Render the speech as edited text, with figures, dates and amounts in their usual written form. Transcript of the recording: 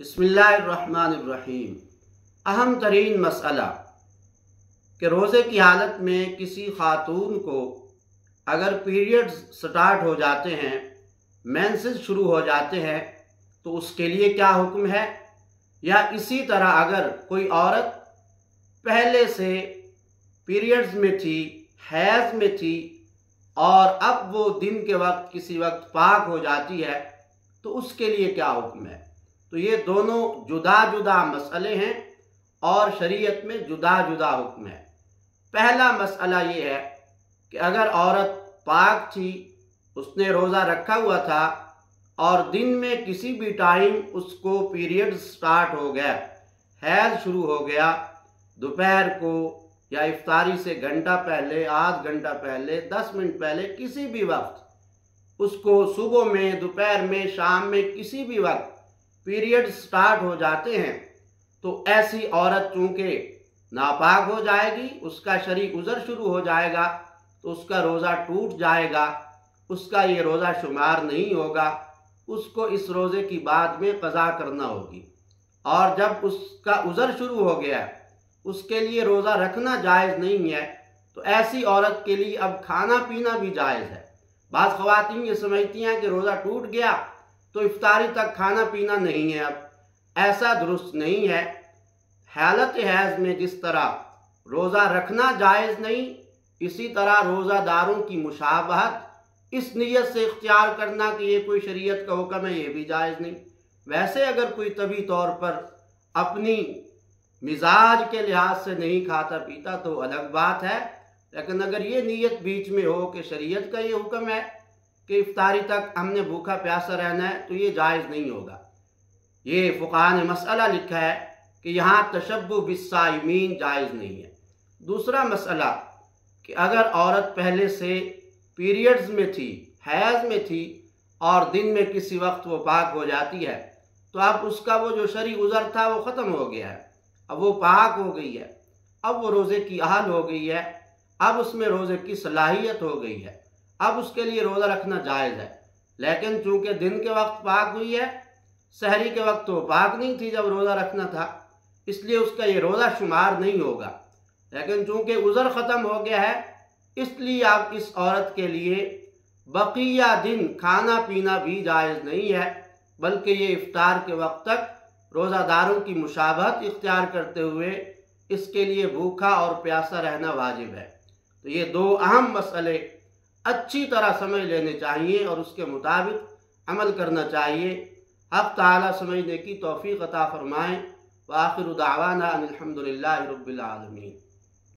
बिस्मिल्लाहिर्रहमानिर्रहीम। अहम तरीन मसला कि रोज़े की हालत में किसी खातून को अगर पीरियड्स स्टार्ट हो जाते हैं, मेंसेस शुरू हो जाते हैं, तो उसके लिए क्या हुक्म है। या इसी तरह अगर कोई औरत पहले से पीरियड्स में थी, हैज़ में थी, और अब वो दिन के वक्त किसी वक्त पाक हो जाती है, तो उसके लिए क्या हुक्म है। तो ये दोनों जुदा जुदा मसले हैं और शरीयत में जुदा जुदा हुक्म है। पहला मसला ये है कि अगर औरत पाक थी, उसने रोज़ा रखा हुआ था और दिन में किसी भी टाइम उसको पीरियड स्टार्ट हो गया, हैज़ शुरू हो गया, दोपहर को या इफ्तारी से घंटा पहले, आध घंटा पहले, 10 मिनट पहले, किसी भी वक्त उसको सुबह में, दोपहर में, शाम में, किसी भी वक्त पीरियड स्टार्ट हो जाते हैं, तो ऐसी औरत चूँकि नापाक हो जाएगी, उसका शरई उज़र शुरू हो जाएगा, तो उसका रोज़ा टूट जाएगा, उसका ये रोज़ा शुमार नहीं होगा, उसको इस रोज़े की बाद में क़ज़ा करना होगी। और जब उसका उज़र शुरू हो गया, उसके लिए रोज़ा रखना जायज़ नहीं है, तो ऐसी औरत के लिए अब खाना पीना भी जायज़ है। बाज़ ख़वातीन ये समझती हैं कि रोज़ा टूट गया तो इफ्तारी तक खाना पीना नहीं है। अब ऐसा दुरुस्त नहीं है। हालत हैज़ में जिस तरह रोज़ा रखना जायज़ नहीं, इसी तरह रोज़ादारों की मुशाबहत इस नीयत से इख्तियार करना कि ये कोई शरीयत का हुक्म है, ये भी जायज़ नहीं। वैसे अगर कोई तभी तौर पर अपनी मिजाज के लिहाज से नहीं खाता पीता तो अलग बात है, लेकिन अगर ये नीयत बीच में हो कि शरीयत का ये हुक्म है कि इफ्तारी तक हमने भूखा प्यासा रहना है, तो ये जायज़ नहीं होगा। ये फ़ुक़हा ने मसला लिखा है कि यहाँ तशब्बुह बिस्साइमीन जायज़ नहीं है। दूसरा मसला कि अगर औरत पहले से पीरियड्स में थी, हैज़ में थी, और दिन में किसी वक्त वो पाक हो जाती है, तो अब उसका वो जो शरई उज़र था वो ख़त्म हो गया है, अब वो पाक हो गई है, अब वो रोज़े की अहल हो गई है, अब उसमें रोज़े की सलाहियत हो गई है, अब उसके लिए रोज़ा रखना जायज़ है। लेकिन चूँकि दिन के वक्त पाक हुई है, सहरी के वक्त तो पाक नहीं थी जब रोज़ा रखना था, इसलिए उसका ये रोज़ा शुमार नहीं होगा। लेकिन चूँकि उज़र ख़त्म हो गया है, इसलिए आप इस औरत के लिए बकिया दिन खाना पीना भी जायज़ नहीं है, बल्कि ये इफ्तार के वक्त तक रोज़ादारों की मुशाबहत इख्तियार करते हुए इसके लिए भूखा और प्यासा रहना वाजिब है। तो ये दो अहम मसले अच्छी तरह समझ लेने चाहिए और उसके मुताबिक अमल करना चाहिए। हक़ ताला समझने की तौफ़ीक़ अता फ़रमाएँ। व आख़िरु दावाना अनिल हम्दुलिल्लाहि रब्बिल आलमीन।